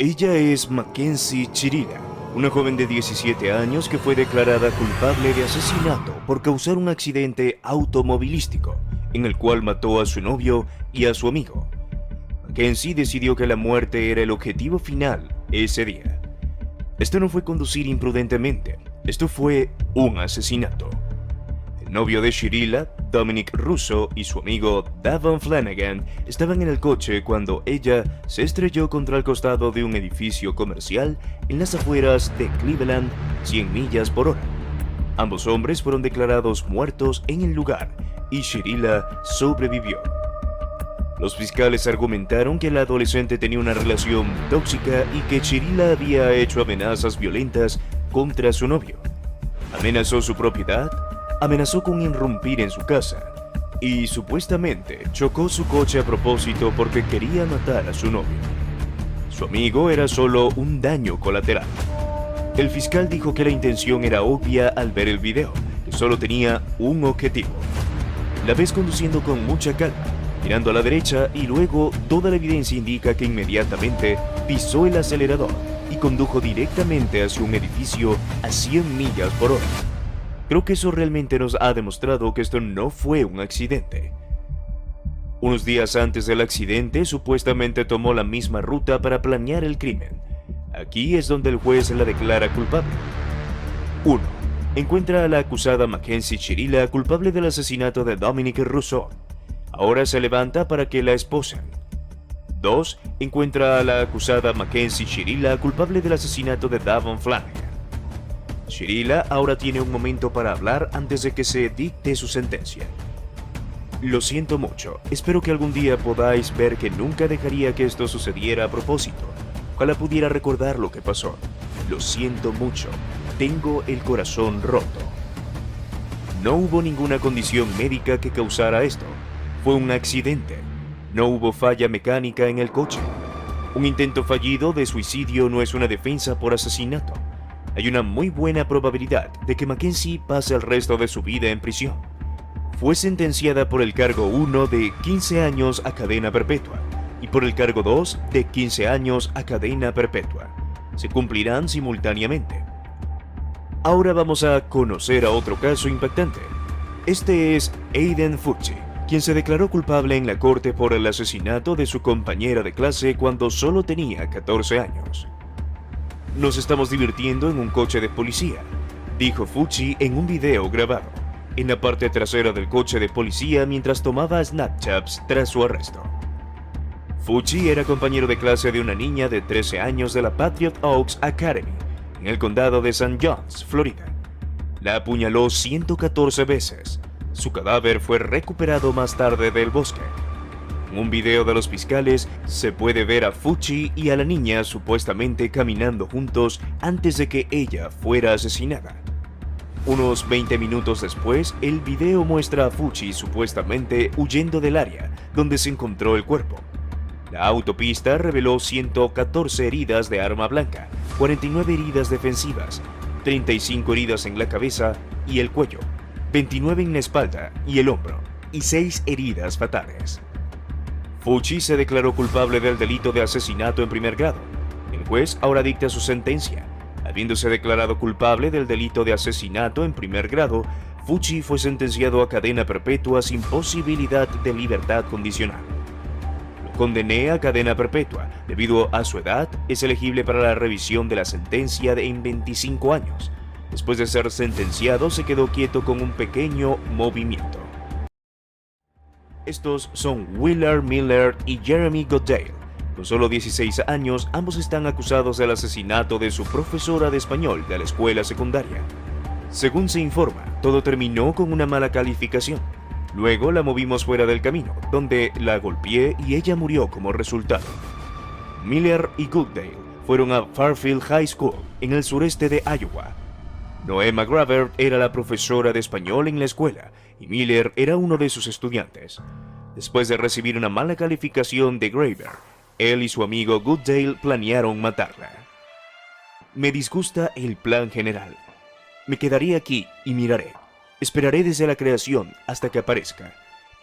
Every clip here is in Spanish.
Ella es Mackenzie Chirila, una joven de 17 años que fue declarada culpable de asesinato por causar un accidente automovilístico en el cual mató a su novio y a su amigo. Mackenzie decidió que la muerte era el objetivo final ese día. Esto no fue conducir imprudentemente, esto fue un asesinato. El novio de Chirila, Dominic Russo, y su amigo Davon Flanagan estaban en el coche cuando ella se estrelló contra el costado de un edificio comercial en las afueras de Cleveland, 100 millas por hora. Ambos hombres fueron declarados muertos en el lugar y Chirila sobrevivió. Los fiscales argumentaron que la adolescente tenía una relación tóxica y que Chirila había hecho amenazas violentas contra su novio. Amenazó su propiedad, amenazó con irrumpir en su casa y supuestamente chocó su coche a propósito porque quería matar a su novio. Su amigo era solo un daño colateral. El fiscal dijo que la intención era obvia al ver el video, que solo tenía un objetivo. La ves conduciendo con mucha calma, mirando a la derecha y luego toda la evidencia indica que inmediatamente pisó el acelerador y condujo directamente hacia un edificio a 100 millas por hora. Creo que eso realmente nos ha demostrado que esto no fue un accidente. Unos días antes del accidente, supuestamente tomó la misma ruta para planear el crimen. Aquí es donde el juez la declara culpable. 1. Encuentra a la acusada Mackenzie Chirila culpable del asesinato de Dominic Russo. Ahora se levanta para que la esposen. 2. Encuentra a la acusada Mackenzie Chirila culpable del asesinato de Davon Flanagan. Chirila ahora tiene un momento para hablar antes de que se dicte su sentencia. Lo siento mucho, espero que algún día podáis ver que nunca dejaría que esto sucediera a propósito. Ojalá pudiera recordar lo que pasó. Lo siento mucho, tengo el corazón roto. No hubo ninguna condición médica que causara esto. Fue un accidente. No hubo falla mecánica en el coche. Un intento fallido de suicidio no es una defensa por asesinato. Hay una muy buena probabilidad de que Mackenzie pase el resto de su vida en prisión. Fue sentenciada por el cargo 1 de 15 años a cadena perpetua y por el cargo 2 de 15 años a cadena perpetua. Se cumplirán simultáneamente. Ahora vamos a conocer a otro caso impactante. Este es Aiden Fucci, quien se declaró culpable en la corte por el asesinato de su compañera de clase cuando solo tenía 14 años. Nos estamos divirtiendo en un coche de policía, dijo Fucci en un video grabado, en la parte trasera del coche de policía mientras tomaba Snapchats tras su arresto. Fucci era compañero de clase de una niña de 13 años de la Patriot Oaks Academy, en el condado de St. Johns, Florida. La apuñaló 114 veces. Su cadáver fue recuperado más tarde del bosque. En un video de los fiscales se puede ver a Fucci y a la niña supuestamente caminando juntos antes de que ella fuera asesinada. Unos 20 minutos después, el video muestra a Fucci supuestamente huyendo del área donde se encontró el cuerpo. La autopista reveló 114 heridas de arma blanca, 49 heridas defensivas, 35 heridas en la cabeza y el cuello, 29 en la espalda y el hombro, y 6 heridas fatales. Fucci se declaró culpable del delito de asesinato en primer grado. El juez ahora dicta su sentencia. Habiéndose declarado culpable del delito de asesinato en primer grado, Fucci fue sentenciado a cadena perpetua sin posibilidad de libertad condicional. Lo condené a cadena perpetua. Debido a su edad, es elegible para la revisión de la sentencia en 25 años. Después de ser sentenciado, se quedó quieto con un pequeño movimiento. Estos son Willard Miller y Jeremy Goodale. Con solo 16 años, ambos están acusados del asesinato de su profesora de español de la escuela secundaria. Según se informa, todo terminó con una mala calificación. Luego la movimos fuera del camino, donde la golpeé y ella murió como resultado. Miller y Goodale fueron a Fairfield High School, en el sureste de Iowa. Noe McGravert era la profesora de español en la escuela y Miller era uno de sus estudiantes. Después de recibir una mala calificación de Graver, él y su amigo Goodale planearon matarla. Me disgusta el plan general. Me quedaré aquí y miraré. Esperaré desde la creación hasta que aparezca,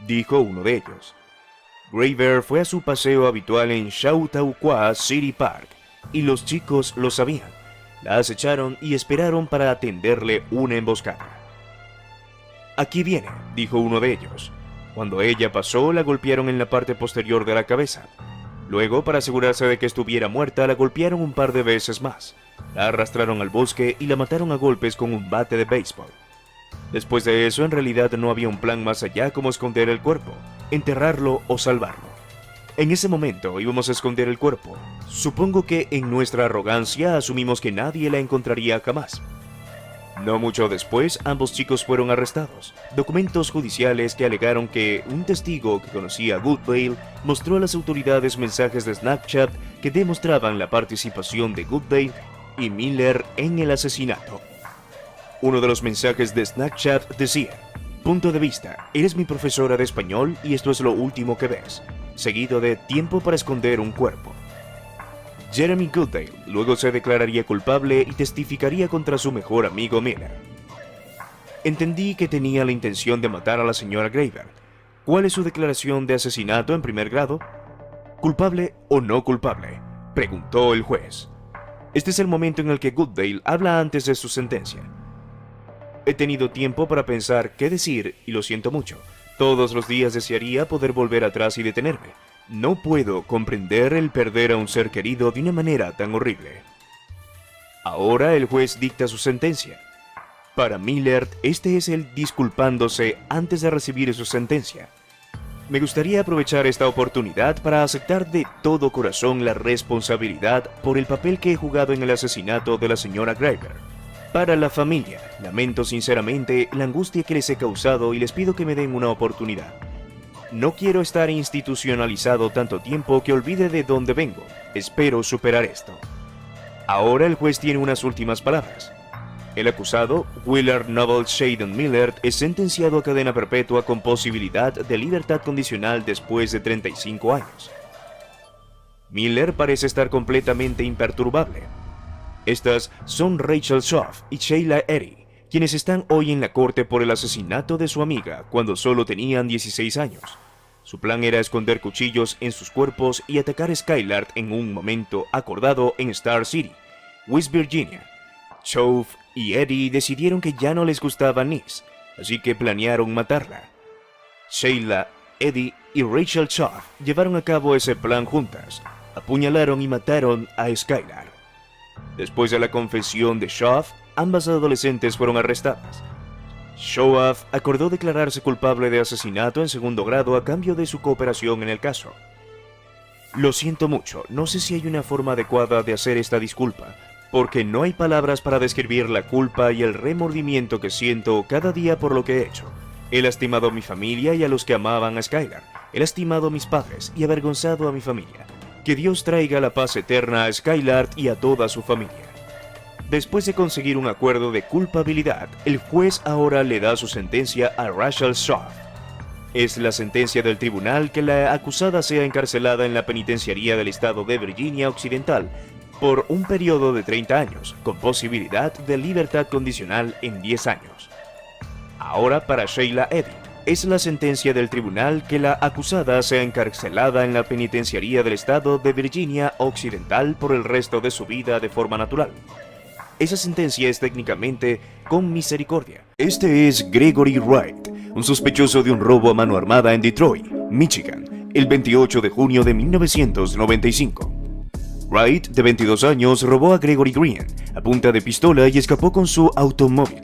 dijo uno de ellos. Graver fue a su paseo habitual en Chautauqua City Park y los chicos lo sabían. La acecharon y esperaron para tenderle una emboscada. «Aquí viene», dijo uno de ellos. Cuando ella pasó, la golpearon en la parte posterior de la cabeza. Luego, para asegurarse de que estuviera muerta, la golpearon un par de veces más. La arrastraron al bosque y la mataron a golpes con un bate de béisbol. Después de eso, en realidad no había un plan más allá como esconder el cuerpo, enterrarlo o salvarlo. En ese momento íbamos a esconder el cuerpo. Supongo que en nuestra arrogancia asumimos que nadie la encontraría jamás. No mucho después, ambos chicos fueron arrestados. Documentos judiciales que alegaron que un testigo que conocía a Goodale mostró a las autoridades mensajes de Snapchat que demostraban la participación de Goodale y Miller en el asesinato. Uno de los mensajes de Snapchat decía: «Punto de vista, eres mi profesora de español y esto es lo último que ves», seguido de «tiempo para esconder un cuerpo». Jeremy Goodale luego se declararía culpable y testificaría contra su mejor amigo Miller. Entendí que tenía la intención de matar a la señora Graver. ¿Cuál es su declaración de asesinato en primer grado? ¿Culpable o no culpable?, preguntó el juez. Este es el momento en el que Goodale habla antes de su sentencia. He tenido tiempo para pensar qué decir y lo siento mucho. Todos los días desearía poder volver atrás y detenerme. No puedo comprender el perder a un ser querido de una manera tan horrible. Ahora el juez dicta su sentencia. Para Miller, este es el disculpándose antes de recibir su sentencia. Me gustaría aprovechar esta oportunidad para aceptar de todo corazón la responsabilidad por el papel que he jugado en el asesinato de la señora Graver. Para la familia, lamento sinceramente la angustia que les he causado y les pido que me den una oportunidad. No quiero estar institucionalizado tanto tiempo que olvide de dónde vengo. Espero superar esto. Ahora el juez tiene unas últimas palabras. El acusado, Willard Noble Shadon Miller, es sentenciado a cadena perpetua con posibilidad de libertad condicional después de 35 años. Miller parece estar completamente imperturbable. Estas son Rachel Schaff y Sheila Eddy, quienes están hoy en la corte por el asesinato de su amiga cuando solo tenían 16 años. Su plan era esconder cuchillos en sus cuerpos y atacar a Skylar en un momento acordado en Star City, West Virginia. Schaff y Eddy decidieron que ya no les gustaba Nice, así que planearon matarla. Sheila, Eddy y Rachel Schaff llevaron a cabo ese plan juntas. Apuñalaron y mataron a Skylar. Después de la confesión de Schaff, ambas adolescentes fueron arrestadas. Schaff acordó declararse culpable de asesinato en segundo grado a cambio de su cooperación en el caso. Lo siento mucho, no sé si hay una forma adecuada de hacer esta disculpa, porque no hay palabras para describir la culpa y el remordimiento que siento cada día por lo que he hecho. He lastimado a mi familia y a los que amaban a Skylar. He lastimado a mis padres y avergonzado a mi familia. Que Dios traiga la paz eterna a Skylar y a toda su familia. Después de conseguir un acuerdo de culpabilidad, el juez ahora le da su sentencia a Rachel Schaff. Es la sentencia del tribunal que la acusada sea encarcelada en la penitenciaría del estado de Virginia Occidental por un periodo de 30 años, con posibilidad de libertad condicional en 10 años. Ahora para Sheila Eddy, es la sentencia del tribunal que la acusada sea encarcelada en la penitenciaría del estado de Virginia Occidental por el resto de su vida de forma natural. Esa sentencia es técnicamente con misericordia. Este es Gregory Wright, un sospechoso de un robo a mano armada en Detroit, Michigan, el 28 de junio de 1995. Wright, de 22 años, robó a Gregory Green a punta de pistola y escapó con su automóvil.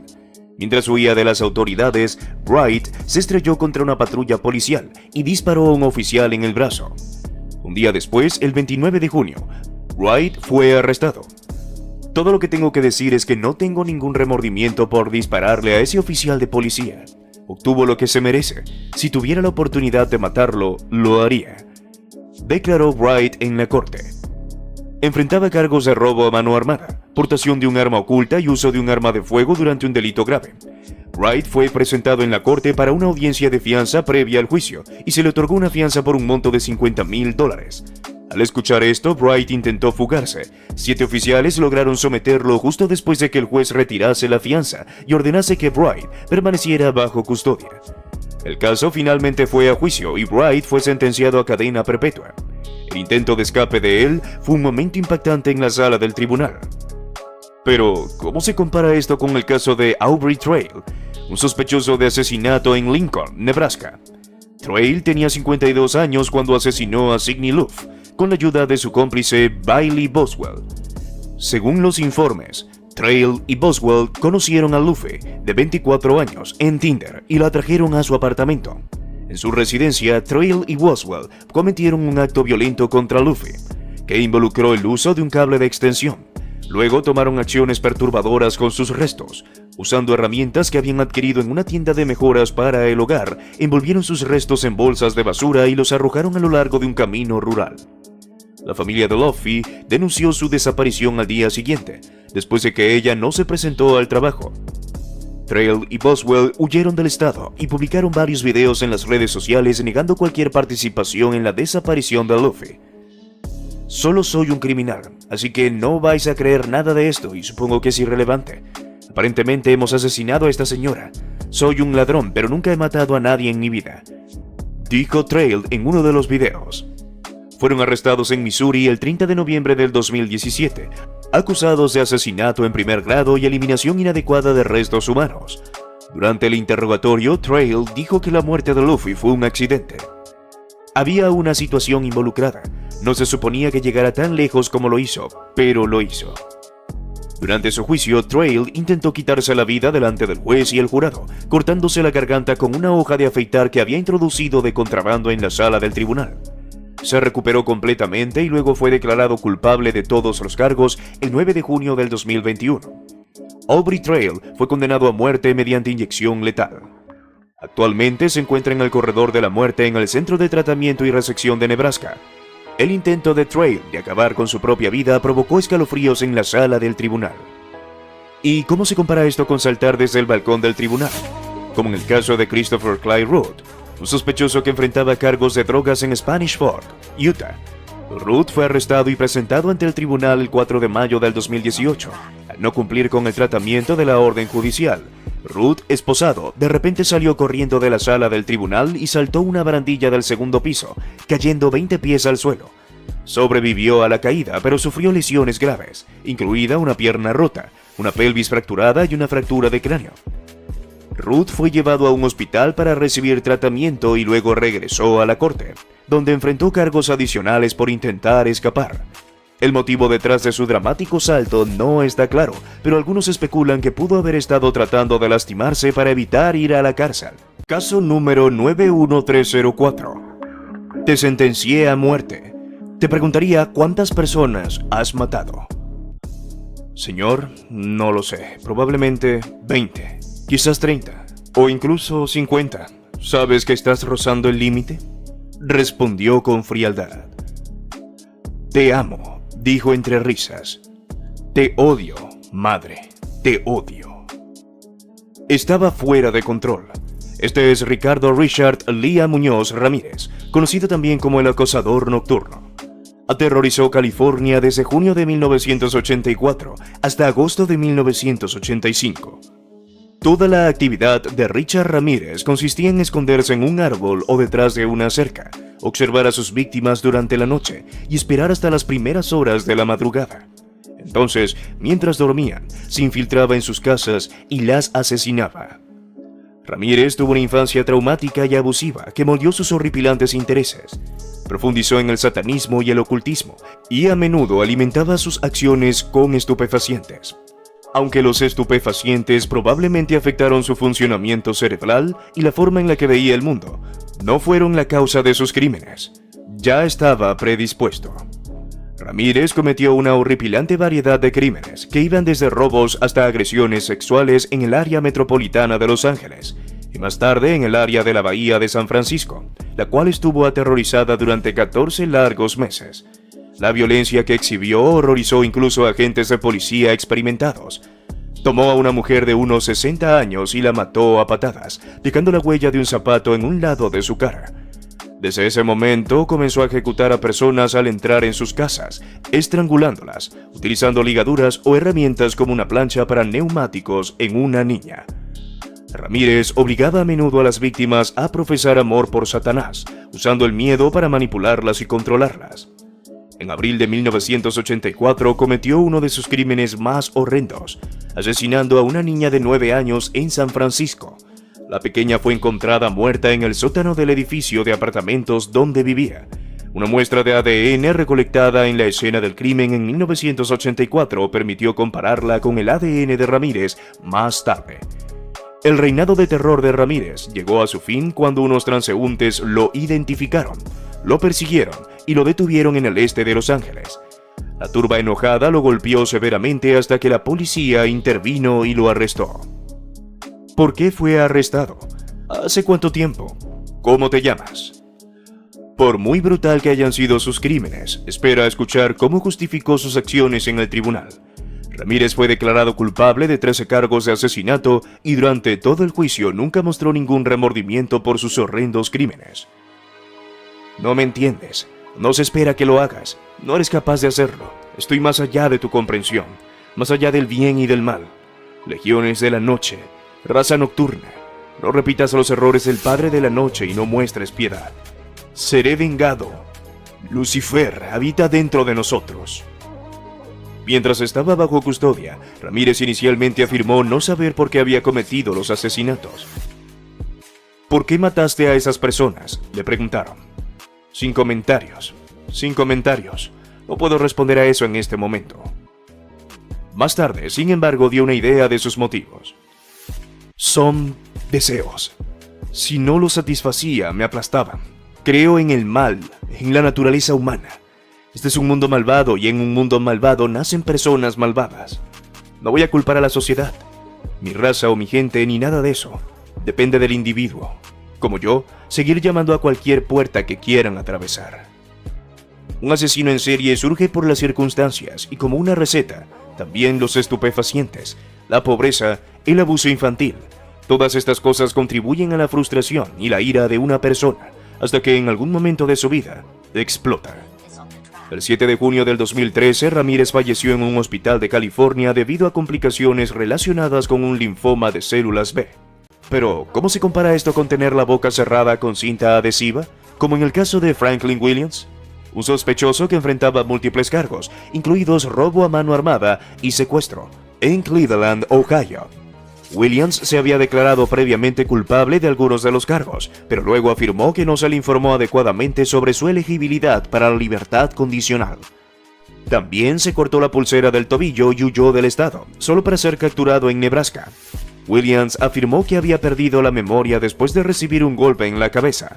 Mientras huía de las autoridades, Wright se estrelló contra una patrulla policial y disparó a un oficial en el brazo. Un día después, el 29 de junio, Wright fue arrestado. Todo lo que tengo que decir es que no tengo ningún remordimiento por dispararle a ese oficial de policía. Obtuvo lo que se merece. Si tuviera la oportunidad de matarlo, lo haría, declaró Wright en la corte. Enfrentaba cargos de robo a mano armada, portación de un arma oculta y uso de un arma de fuego durante un delito grave. Wright fue presentado en la corte para una audiencia de fianza previa al juicio y se le otorgó una fianza por un monto de $50,000. Al escuchar esto, Wright intentó fugarse. 7 oficiales lograron someterlo justo después de que el juez retirase la fianza y ordenase que Wright permaneciera bajo custodia. El caso finalmente fue a juicio y Wright fue sentenciado a cadena perpetua. El intento de escape de él fue un momento impactante en la sala del tribunal. Pero, ¿cómo se compara esto con el caso de Aubrey Trail, un sospechoso de asesinato en Lincoln, Nebraska? Trail tenía 52 años cuando asesinó a Sidney Luff, con la ayuda de su cómplice Bailey Boswell. Según los informes, Trail y Boswell conocieron a Luffy, de 24 años, en Tinder y la trajeron a su apartamento. En su residencia, Trail y Boswell cometieron un acto violento contra Luffy, que involucró el uso de un cable de extensión. Luego tomaron acciones perturbadoras con sus restos. Usando herramientas que habían adquirido en una tienda de mejoras para el hogar, envolvieron sus restos en bolsas de basura y los arrojaron a lo largo de un camino rural. La familia de Luffy denunció su desaparición al día siguiente, después de que ella no se presentó al trabajo. Trail y Boswell huyeron del estado y publicaron varios videos en las redes sociales negando cualquier participación en la desaparición de Luffy. Solo soy un criminal, así que no vais a creer nada de esto y supongo que es irrelevante. Aparentemente hemos asesinado a esta señora. Soy un ladrón, pero nunca he matado a nadie en mi vida, dijo Trail en uno de los videos. Fueron arrestados en Missouri el 30 de noviembre del 2017, acusados de asesinato en primer grado y eliminación inadecuada de restos humanos. Durante el interrogatorio, Trail dijo que la muerte de Luffy fue un accidente. Había una situación involucrada. No se suponía que llegara tan lejos como lo hizo, pero lo hizo. Durante su juicio, Trail intentó quitarse la vida delante del juez y el jurado, cortándose la garganta con una hoja de afeitar que había introducido de contrabando en la sala del tribunal. Se recuperó completamente y luego fue declarado culpable de todos los cargos el 9 de junio del 2021. Aubrey Trail fue condenado a muerte mediante inyección letal. Actualmente se encuentra en el corredor de la muerte en el Centro de Tratamiento y Resección de Nebraska. El intento de Trail de acabar con su propia vida provocó escalofríos en la sala del tribunal. ¿Y cómo se compara esto con saltar desde el balcón del tribunal? Como en el caso de Christopher Clyde Root, un sospechoso que enfrentaba cargos de drogas en Spanish Fork, Utah. Root fue arrestado y presentado ante el tribunal el 4 de mayo del 2018. Al no cumplir con el tratamiento de la orden judicial, Root, esposado, de repente salió corriendo de la sala del tribunal y saltó una barandilla del segundo piso, cayendo 20 pies al suelo. Sobrevivió a la caída, pero sufrió lesiones graves, incluida una pierna rota, una pelvis fracturada y una fractura de cráneo. Root fue llevado a un hospital para recibir tratamiento y luego regresó a la corte, donde enfrentó cargos adicionales por intentar escapar. El motivo detrás de su dramático salto no está claro, pero algunos especulan que pudo haber estado tratando de lastimarse para evitar ir a la cárcel. Caso número 91304. Te sentencié a muerte. Te preguntaría cuántas personas has matado. Señor, no lo sé. Probablemente 20, quizás 30, o incluso 50. ¿Sabes que estás rozando el límite? Respondió con frialdad. Te amo, dijo entre risas. Te odio, madre, te odio. Estaba fuera de control. Este es Ricardo Richard Lía Muñoz Ramírez, conocido también como el acosador nocturno. Aterrorizó California desde junio de 1984 hasta agosto de 1985. Toda la actividad de Richard Ramírez consistía en esconderse en un árbol o detrás de una cerca, observar a sus víctimas durante la noche y esperar hasta las primeras horas de la madrugada. Entonces, mientras dormían, se infiltraba en sus casas y las asesinaba. Ramírez tuvo una infancia traumática y abusiva que moldeó sus horripilantes intereses. Profundizó en el satanismo y el ocultismo, y a menudo alimentaba sus acciones con estupefacientes. Aunque los estupefacientes probablemente afectaron su funcionamiento cerebral y la forma en la que veía el mundo, no fueron la causa de sus crímenes. Ya estaba predispuesto. Ramírez cometió una horripilante variedad de crímenes que iban desde robos hasta agresiones sexuales en el área metropolitana de Los Ángeles y más tarde en el área de la Bahía de San Francisco, la cual estuvo aterrorizada durante 14 largos meses. La violencia que exhibió horrorizó incluso a agentes de policía experimentados. Tomó a una mujer de unos 60 años y la mató a patadas, dejando la huella de un zapato en un lado de su cara. Desde ese momento comenzó a ejecutar a personas al entrar en sus casas, estrangulándolas, utilizando ligaduras o herramientas como una plancha para neumáticos en una niña. Ramírez obligaba a menudo a las víctimas a profesar amor por Satanás, usando el miedo para manipularlas y controlarlas. En abril de 1984 cometió uno de sus crímenes más horrendos, asesinando a una niña de 9 años en San Francisco. La pequeña fue encontrada muerta en el sótano del edificio de apartamentos donde vivía. Una muestra de ADN recolectada en la escena del crimen en 1984 permitió compararla con el ADN de Ramírez más tarde. El reinado de terror de Ramírez llegó a su fin cuando unos transeúntes lo identificaron, lo persiguieron y lo detuvieron en el este de Los Ángeles. La turba enojada lo golpeó severamente hasta que la policía intervino y lo arrestó. ¿Por qué fue arrestado? ¿Hace cuánto tiempo? ¿Cómo te llamas? Por muy brutal que hayan sido sus crímenes, espera escuchar cómo justificó sus acciones en el tribunal. Ramírez fue declarado culpable de 13 cargos de asesinato y durante todo el juicio nunca mostró ningún remordimiento por sus horrendos crímenes. No me entiendes. No se espera que lo hagas. No eres capaz de hacerlo. Estoy más allá de tu comprensión, más allá del bien y del mal. Legiones de la noche, raza nocturna. No repitas los errores del Padre de la Noche y no muestres piedad. Seré vengado. Lucifer habita dentro de nosotros. Mientras estaba bajo custodia, Ramírez inicialmente afirmó no saber por qué había cometido los asesinatos. ¿Por qué mataste a esas personas?, le preguntaron. Sin comentarios. No puedo responder a eso en este momento. Más tarde, sin embargo, dio una idea de sus motivos. Son deseos. Si no los satisfacía, me aplastaban. Creo en el mal, en la naturaleza humana. Este es un mundo malvado y en un mundo malvado nacen personas malvadas. No voy a culpar a la sociedad, mi raza o mi gente, ni nada de eso. Depende del individuo. Como yo, seguir llamando a cualquier puerta que quieran atravesar. Un asesino en serie surge por las circunstancias y como una receta, también los estupefacientes, la pobreza, el abuso infantil. Todas estas cosas contribuyen a la frustración y la ira de una persona, hasta que en algún momento de su vida, explota. El 7 de junio del 2013, Ramírez falleció en un hospital de California debido a complicaciones relacionadas con un linfoma de células B. Pero, ¿cómo se compara esto con tener la boca cerrada con cinta adhesiva, como en el caso de Franklin Williams? Un sospechoso que enfrentaba múltiples cargos, incluidos robo a mano armada y secuestro, en Cleveland, Ohio. Williams se había declarado previamente culpable de algunos de los cargos, pero luego afirmó que no se le informó adecuadamente sobre su elegibilidad para la libertad condicional. También se cortó la pulsera del tobillo y huyó del estado, solo para ser capturado en Nebraska. Williams afirmó que había perdido la memoria después de recibir un golpe en la cabeza.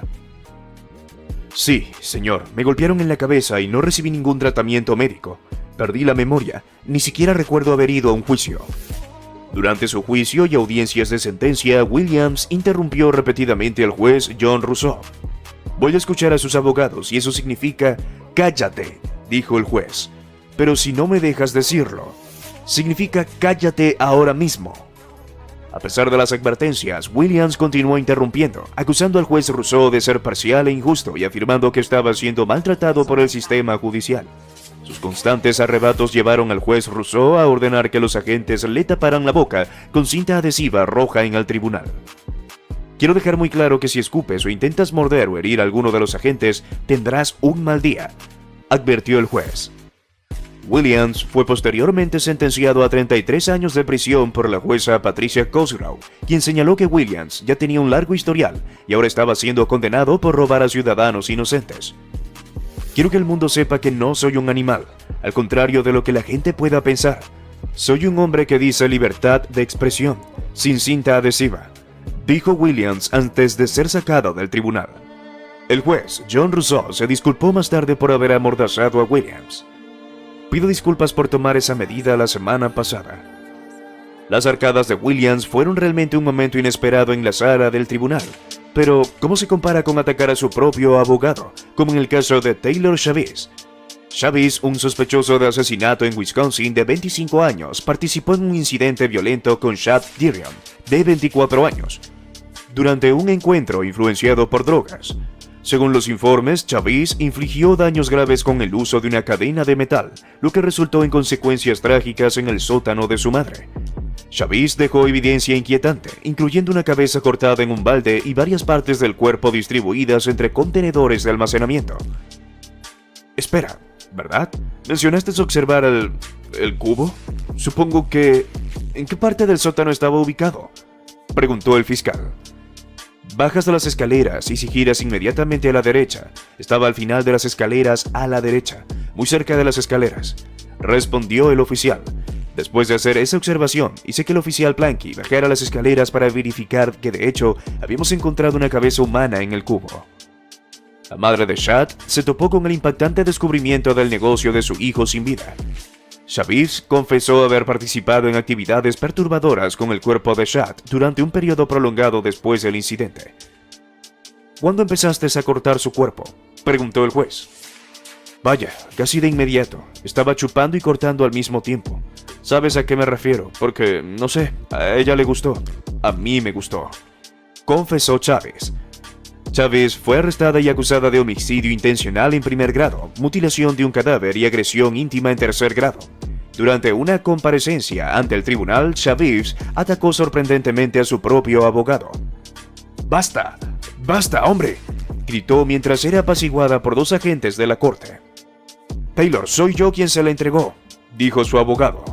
Sí, señor, me golpearon en la cabeza y no recibí ningún tratamiento médico. Perdí la memoria, ni siquiera recuerdo haber ido a un juicio. Durante su juicio y audiencias de sentencia, Williams interrumpió repetidamente al juez John Rousseau. Voy a escuchar a sus abogados y eso significa cállate, dijo el juez. Pero si no me dejas decirlo, significa cállate ahora mismo. A pesar de las advertencias, Williams continuó interrumpiendo, acusando al juez Rousseau de ser parcial e injusto y afirmando que estaba siendo maltratado por el sistema judicial. Sus constantes arrebatos llevaron al juez Rousseau a ordenar que los agentes le taparan la boca con cinta adhesiva roja en el tribunal. Quiero dejar muy claro que si escupes o intentas morder o herir a alguno de los agentes, tendrás un mal día, advirtió el juez. Williams fue posteriormente sentenciado a 33 años de prisión por la jueza Patricia Cosgrove, quien señaló que Williams ya tenía un largo historial y ahora estaba siendo condenado por robar a ciudadanos inocentes. Quiero que el mundo sepa que no soy un animal, al contrario de lo que la gente pueda pensar. Soy un hombre que dice libertad de expresión, sin cinta adhesiva, dijo Williams antes de ser sacado del tribunal. El juez John Rousseau se disculpó más tarde por haber amordazado a Williams. Pido disculpas por tomar esa medida la semana pasada. Las arcadas de Williams fueron realmente un momento inesperado en la sala del tribunal. Pero, ¿cómo se compara con atacar a su propio abogado, como en el caso de Taylor Chavis? Chavis, un sospechoso de asesinato en Wisconsin de 25 años, participó en un incidente violento con Chad Dirion, de 24 años, durante un encuentro influenciado por drogas. Según los informes, Chavis infligió daños graves con el uso de una cadena de metal, lo que resultó en consecuencias trágicas en el sótano de su madre. Chavis dejó evidencia inquietante, incluyendo una cabeza cortada en un balde y varias partes del cuerpo distribuidas entre contenedores de almacenamiento. Espera, ¿verdad? ¿Mencionaste observar el cubo? Supongo que... ¿En qué parte del sótano estaba ubicado?, preguntó el fiscal. Bajas de las escaleras y si giras inmediatamente a la derecha. Estaba al final de las escaleras a la derecha, muy cerca de las escaleras, respondió el oficial. Después de hacer esa observación, hice que el oficial Planky bajara las escaleras para verificar que de hecho habíamos encontrado una cabeza humana en el cubo. La madre de Chad se topó con el impactante descubrimiento del negocio de su hijo sin vida. Chavis confesó haber participado en actividades perturbadoras con el cuerpo de Chad durante un periodo prolongado después del incidente. ¿Cuándo empezaste a cortar su cuerpo?, preguntó el juez. Vaya, casi de inmediato. Estaba chupando y cortando al mismo tiempo. ¿Sabes a qué me refiero? Porque, no sé, a ella le gustó. A mí me gustó, confesó Chávez. Chávez fue arrestada y acusada de homicidio intencional en primer grado, mutilación de un cadáver y agresión íntima en tercer grado. Durante una comparecencia ante el tribunal, Chávez atacó sorprendentemente a su propio abogado. ¡Basta! ¡Basta, hombre!, gritó mientras era apaciguada por dos agentes de la corte. Taylor, soy yo quien se la entregó, dijo su abogado.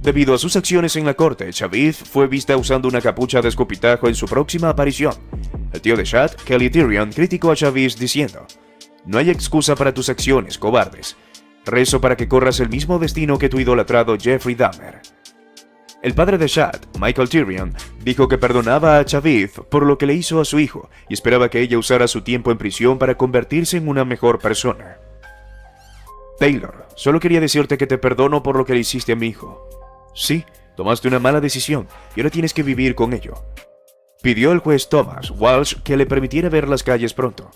Debido a sus acciones en la corte, Chávez fue vista usando una capucha de escupitajo en su próxima aparición. El tío de Chad, Kelly Tyrion, criticó a Chávez diciendo: «No hay excusa para tus acciones, cobardes. Rezo para que corras el mismo destino que tu idolatrado Jeffrey Dahmer». El padre de Chad, Michael Tyrion, dijo que perdonaba a Chávez por lo que le hizo a su hijo y esperaba que ella usara su tiempo en prisión para convertirse en una mejor persona. Taylor, solo quería decirte que te perdono por lo que le hiciste a mi hijo. Sí, tomaste una mala decisión y ahora tienes que vivir con ello. Pidió el juez Thomas Walsh que le permitiera ver las calles pronto.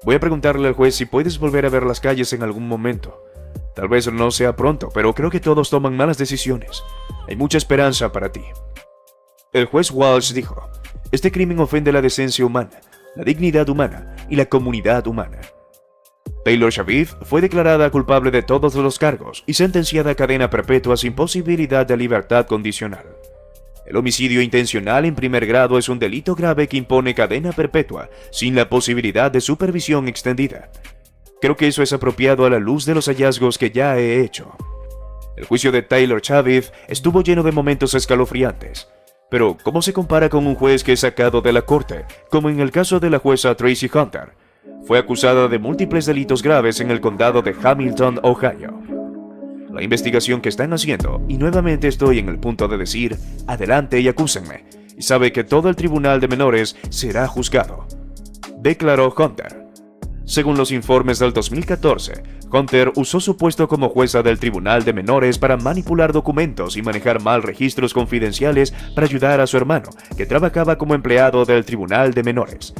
Voy a preguntarle al juez si puedes volver a ver las calles en algún momento. Tal vez no sea pronto, pero creo que todos toman malas decisiones. Hay mucha esperanza para ti. El juez Walsh dijo: este crimen ofende la decencia humana, la dignidad humana y la comunidad humana. Taylor Chávez fue declarada culpable de todos los cargos y sentenciada a cadena perpetua sin posibilidad de libertad condicional. El homicidio intencional en primer grado es un delito grave que impone cadena perpetua sin la posibilidad de supervisión extendida. Creo que eso es apropiado a la luz de los hallazgos que ya he hecho. El juicio de Taylor Chávez estuvo lleno de momentos escalofriantes. Pero, ¿cómo se compara con un juez que es sacado de la corte, como en el caso de la jueza Tracy Hunter? Fue acusada de múltiples delitos graves en el condado de Hamilton, Ohio. La investigación que están haciendo, y nuevamente estoy en el punto de decir, adelante y acúsenme, y sabe que todo el tribunal de menores será juzgado, declaró Hunter. Según los informes del 2014, Hunter usó su puesto como jueza del tribunal de menores para manipular documentos y manejar mal registros confidenciales para ayudar a su hermano, que trabajaba como empleado del tribunal de menores.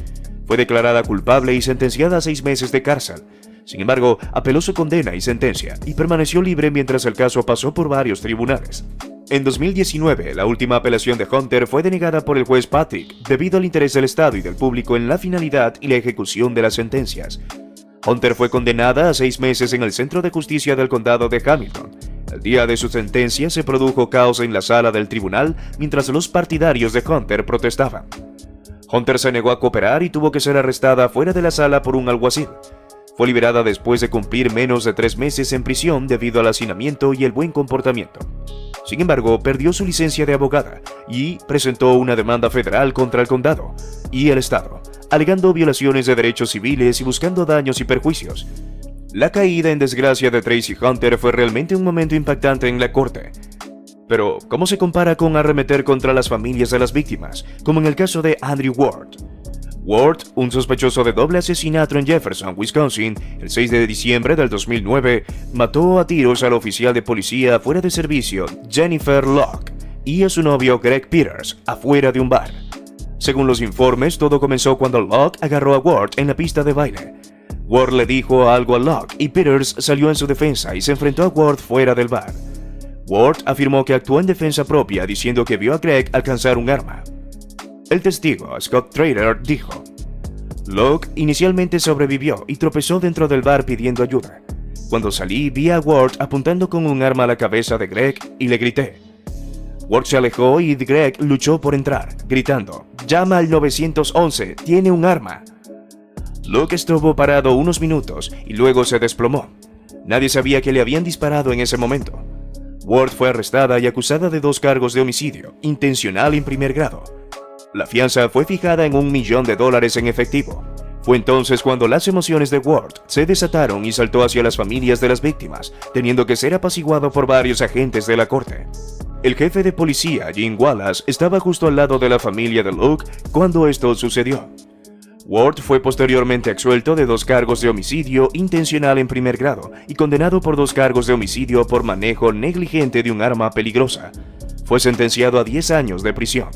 Fue declarada culpable y sentenciada a 6 meses de cárcel. Sin embargo, apeló su condena y sentencia y permaneció libre mientras el caso pasó por varios tribunales. En 2019, la última apelación de Hunter fue denegada por el juez Patrick debido al interés del Estado y del público en la finalidad y la ejecución de las sentencias. Hunter fue condenada a 6 meses en el Centro de Justicia del Condado de Hamilton. El día de su sentencia se produjo caos en la sala del tribunal mientras los partidarios de Hunter protestaban. Hunter se negó a cooperar y tuvo que ser arrestada fuera de la sala por un alguacil. Fue liberada después de cumplir menos de 3 meses en prisión debido al hacinamiento y el buen comportamiento. Sin embargo, perdió su licencia de abogada y presentó una demanda federal contra el condado y el estado, alegando violaciones de derechos civiles y buscando daños y perjuicios. La caída en desgracia de Tracy Hunter fue realmente un momento impactante en la corte. Pero, ¿cómo se compara con arremeter contra las familias de las víctimas, como en el caso de Andrew Ward? Ward, un sospechoso de doble asesinato en Jefferson, Wisconsin, el 6 de diciembre del 2009, mató a tiros al oficial de policía fuera de servicio, Jennifer Locke, y a su novio Greg Peters, afuera de un bar. Según los informes, todo comenzó cuando Locke agarró a Ward en la pista de baile. Ward le dijo algo a Locke y Peters salió en su defensa y se enfrentó a Ward fuera del bar. Ward afirmó que actuó en defensa propia diciendo que vio a Greg alcanzar un arma. El testigo, Scott Trader, dijo: Locke inicialmente sobrevivió y tropezó dentro del bar pidiendo ayuda. Cuando salí vi a Ward apuntando con un arma a la cabeza de Greg y le grité. Ward se alejó y Greg luchó por entrar, gritando: «Llama al 911, tiene un arma». Luke estuvo parado unos minutos y luego se desplomó. Nadie sabía que le habían disparado en ese momento. Ward fue arrestada y acusada de 2 cargos de homicidio intencional en primer grado. La fianza fue fijada en $1 millón en efectivo. Fue entonces cuando las emociones de Ward se desataron y saltó hacia las familias de las víctimas, teniendo que ser apaciguado por varios agentes de la corte. El jefe de policía, Jim Wallace, estaba justo al lado de la familia de Luke cuando esto sucedió. Ward fue posteriormente absuelto de 2 cargos de homicidio intencional en primer grado y condenado por 2 cargos de homicidio por manejo negligente de un arma peligrosa. Fue sentenciado a 10 años de prisión.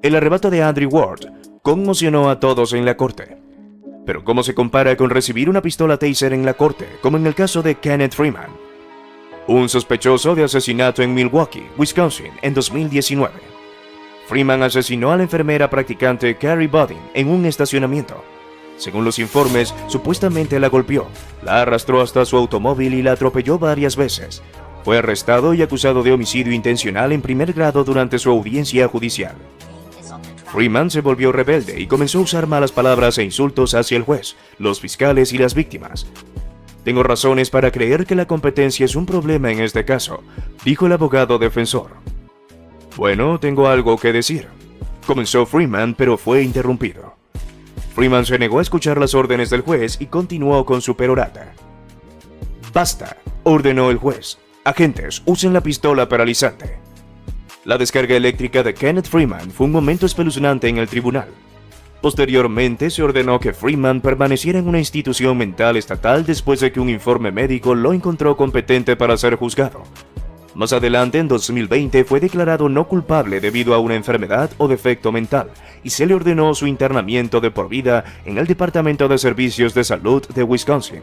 El arrebato de Andrew Ward conmocionó a todos en la corte. Pero ¿cómo se compara con recibir una pistola Taser en la corte, como en el caso de Kenneth Freeman, un sospechoso de asesinato en Milwaukee, Wisconsin, en 2019? Freeman asesinó a la enfermera practicante Carrie Budin en un estacionamiento. Según los informes, supuestamente la golpeó, la arrastró hasta su automóvil y la atropelló varias veces. Fue arrestado y acusado de homicidio intencional en primer grado durante su audiencia judicial. Freeman se volvió rebelde y comenzó a usar malas palabras e insultos hacia el juez, los fiscales y las víctimas. «Tengo razones para creer que la competencia es un problema en este caso», dijo el abogado defensor. «Bueno, tengo algo que decir», comenzó Freeman, pero fue interrumpido. Freeman se negó a escuchar las órdenes del juez y continuó con su perorata. «Basta», ordenó el juez. «Agentes, usen la pistola paralizante». La descarga eléctrica de Kenneth Freeman fue un momento espeluznante en el tribunal. Posteriormente se ordenó que Freeman permaneciera en una institución mental estatal después de que un informe médico lo encontró competente para ser juzgado. Más adelante, en 2020, fue declarado no culpable debido a una enfermedad o defecto mental y se le ordenó su internamiento de por vida en el Departamento de Servicios de Salud de Wisconsin.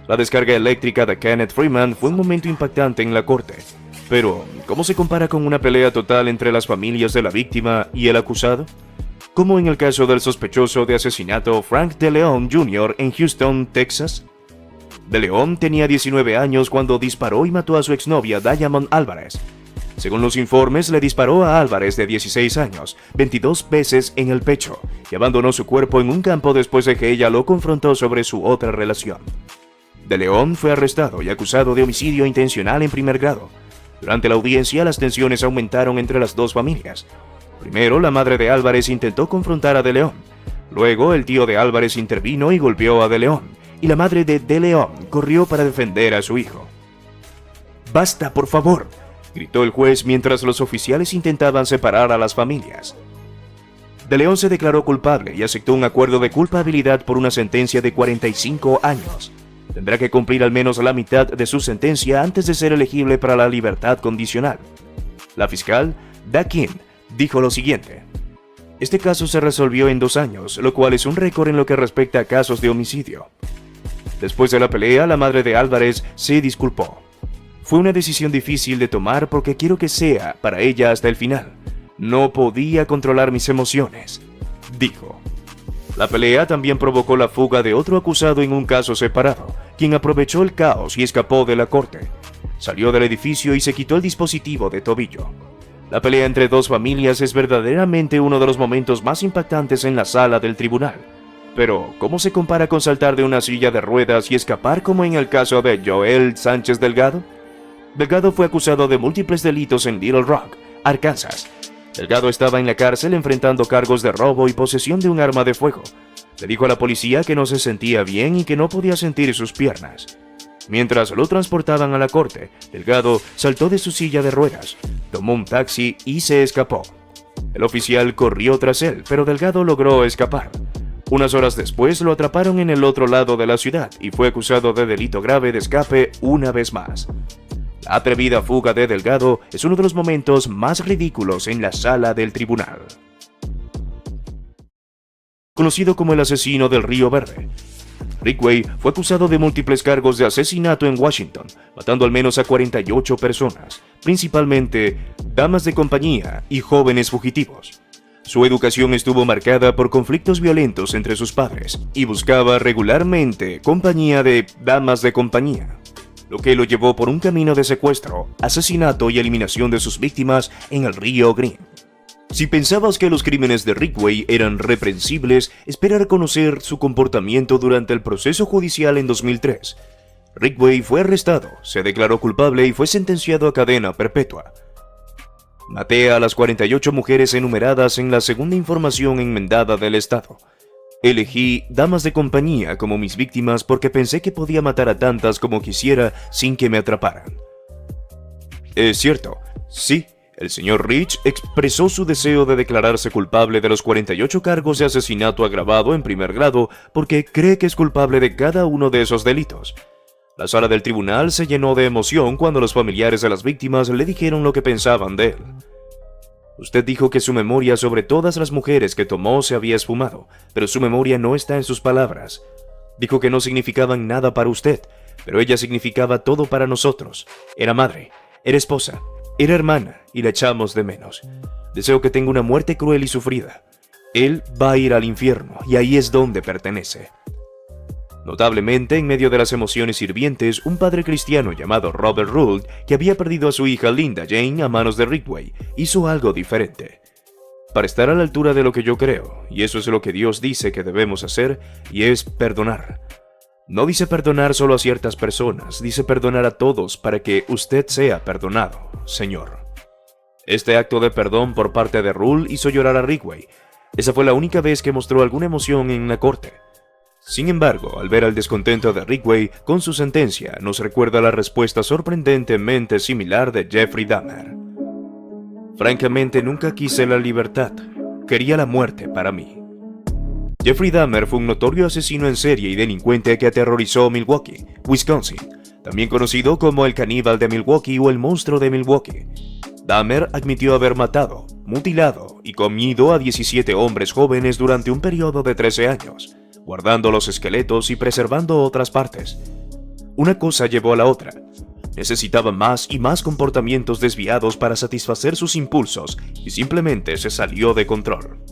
La descarga eléctrica de Kenneth Freeman fue un momento impactante en la corte. Pero, ¿cómo se compara con una pelea total entre las familias de la víctima y el acusado? Como en el caso del sospechoso de asesinato Frank DeLeon Jr. en Houston, Texas. DeLeon tenía 19 años cuando disparó y mató a su exnovia Diamond Álvarez. Según los informes, le disparó a Álvarez de 16 años, 22 veces en el pecho, y abandonó su cuerpo en un campo después de que ella lo confrontó sobre su otra relación. DeLeon fue arrestado y acusado de homicidio intencional en primer grado. Durante la audiencia, las tensiones aumentaron entre las 2 familias. Primero, la madre de Álvarez intentó confrontar a DeLeon. Luego, el tío de Álvarez intervino y golpeó a DeLeon, y la madre de DeLeon corrió para defender a su hijo. «¡Basta, por favor!», gritó el juez mientras los oficiales intentaban separar a las familias. DeLeon se declaró culpable y aceptó un acuerdo de culpabilidad por una sentencia de 45 años. Tendrá que cumplir al menos la mitad de su sentencia antes de ser elegible para la libertad condicional. La fiscal, Dakin, dijo lo siguiente: «Este caso se resolvió en 2 años, lo cual es un récord en lo que respecta a casos de homicidio». Después de la pelea, la madre de Álvarez se disculpó. «Fue una decisión difícil de tomar porque quiero que sea para ella hasta el final. No podía controlar mis emociones», dijo. La pelea también provocó la fuga de otro acusado en un caso separado, quien aprovechó el caos y escapó de la corte. Salió del edificio y se quitó el dispositivo de tobillo. La pelea entre 2 familias es verdaderamente uno de los momentos más impactantes en la sala del tribunal. Pero, ¿cómo se compara con saltar de una silla de ruedas y escapar como en el caso de Joel Sánchez Delgado? Delgado fue acusado de múltiples delitos en Little Rock, Arkansas. Delgado estaba en la cárcel enfrentando cargos de robo y posesión de un arma de fuego. Le dijo a la policía que no se sentía bien y que no podía sentir sus piernas. Mientras lo transportaban a la corte, Delgado saltó de su silla de ruedas, tomó un taxi y se escapó. El oficial corrió tras él, pero Delgado logró escapar. Unas horas después lo atraparon en el otro lado de la ciudad y fue acusado de delito grave de escape una vez más. La atrevida fuga de Delgado es uno de los momentos más ridículos en la sala del tribunal. Conocido como el asesino del Río Verde, Ridgway fue acusado de múltiples cargos de asesinato en Washington, matando al menos a 48 personas, principalmente damas de compañía y jóvenes fugitivos. Su educación estuvo marcada por conflictos violentos entre sus padres y buscaba regularmente compañía de damas de compañía. lo que lo llevó por un camino de secuestro, asesinato y eliminación de sus víctimas en el río Green. Si pensabas que los crímenes de Ridgway eran reprensibles, espera reconocer su comportamiento durante el proceso judicial en 2003. Ridgway fue arrestado, se declaró culpable y fue sentenciado a cadena perpetua. Maté a las 48 mujeres enumeradas en la segunda información enmendada del Estado. Elegí damas de compañía como mis víctimas porque pensé que podía matar a tantas como quisiera sin que me atraparan. Es cierto, sí. El señor Rich expresó su deseo de declararse culpable de los 48 cargos de asesinato agravado en primer grado porque cree que es culpable de cada uno de esos delitos. La sala del tribunal se llenó de emoción cuando los familiares de las víctimas le dijeron lo que pensaban de él. Usted dijo que su memoria sobre todas las mujeres que tomó se había esfumado, pero su memoria no está en sus palabras. Dijo que no significaban nada para usted, pero ella significaba todo para nosotros. Era madre, era esposa, era hermana y la echamos de menos. Deseo que tenga una muerte cruel y sufrida. Él va a ir al infierno y ahí es donde pertenece. Notablemente, en medio de las emociones hirvientes, un padre cristiano llamado Robert Rould, que había perdido a su hija Linda Jane a manos de Ridgway, hizo algo diferente. Para estar a la altura de lo que yo creo, y eso es lo que Dios dice que debemos hacer, y es perdonar. No dice perdonar solo a ciertas personas, dice perdonar a todos para que usted sea perdonado, Señor. Este acto de perdón por parte de Rould hizo llorar a Ridgway. Esa fue la única vez que mostró alguna emoción en la corte. Sin embargo, al ver el descontento de Ridgway con su sentencia, nos recuerda la respuesta sorprendentemente similar de Jeffrey Dahmer. Francamente, nunca quise la libertad. Quería la muerte para mí. Jeffrey Dahmer fue un notorio asesino en serie y delincuente que aterrorizó Milwaukee, Wisconsin, también conocido como el caníbal de Milwaukee o el monstruo de Milwaukee. Dahmer admitió haber matado, mutilado y comido a 17 hombres jóvenes durante un periodo de 13 años, guardando los esqueletos y preservando otras partes. Una cosa llevó a la otra. Necesitaba más y más comportamientos desviados para satisfacer sus impulsos y simplemente se salió de control.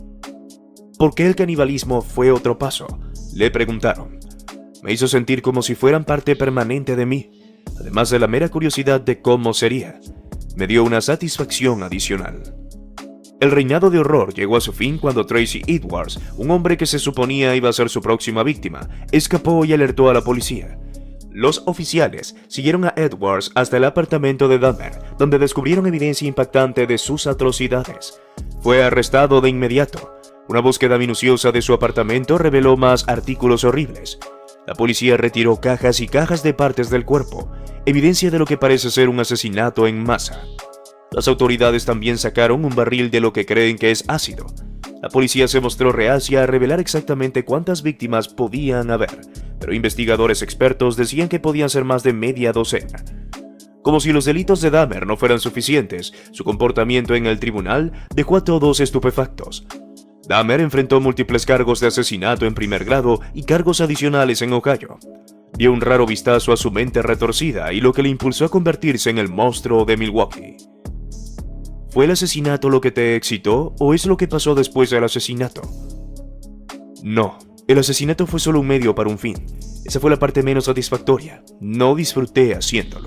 ¿Por qué el canibalismo fue otro paso?, le preguntaron. Me hizo sentir como si fueran parte permanente de mí, además de la mera curiosidad de cómo sería. Me dio una satisfacción adicional. El reinado de horror llegó a su fin cuando Tracy Edwards, un hombre que se suponía iba a ser su próxima víctima, escapó y alertó a la policía. Los oficiales siguieron a Edwards hasta el apartamento de Dahmer, donde descubrieron evidencia impactante de sus atrocidades. Fue arrestado de inmediato. Una búsqueda minuciosa de su apartamento reveló más artículos horribles. La policía retiró cajas y cajas de partes del cuerpo, evidencia de lo que parece ser un asesinato en masa. Las autoridades también sacaron un barril de lo que creen que es ácido. La policía se mostró reacia a revelar exactamente cuántas víctimas podían haber, pero investigadores expertos decían que podían ser más de media docena. Como si los delitos de Dahmer no fueran suficientes, su comportamiento en el tribunal dejó a todos estupefactos. Dahmer enfrentó múltiples cargos de asesinato en primer grado y cargos adicionales en Ohio. Dio un raro vistazo a su mente retorcida y lo que le impulsó a convertirse en el monstruo de Milwaukee. ¿Fue el asesinato lo que te excitó o es lo que pasó después del asesinato? No, el asesinato fue solo un medio para un fin. Esa fue la parte menos satisfactoria. No disfruté haciéndolo.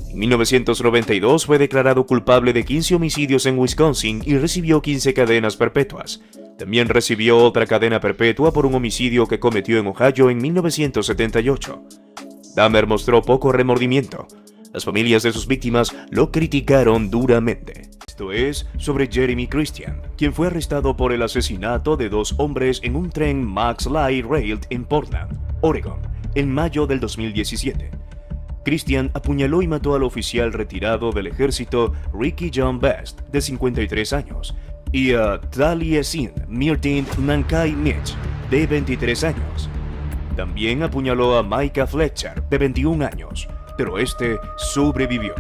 En 1992 fue declarado culpable de 15 homicidios en Wisconsin y recibió 15 cadenas perpetuas. También recibió otra cadena perpetua por un homicidio que cometió en Ohio en 1978. Dahmer mostró poco remordimiento. Las familias de sus víctimas lo criticaron duramente. Esto es sobre Jeremy Christian, quien fue arrestado por el asesinato de 2 hombres en un tren Max Light Rail en Portland, Oregon, en mayo del 2017. Christian apuñaló y mató al oficial retirado del ejército Ricky John Best, de 53 años, y a Taliesin Mirtin Nankai Mitch, de 23 años. También apuñaló a Micah Fletcher, de 21 años, pero este sobrevivió.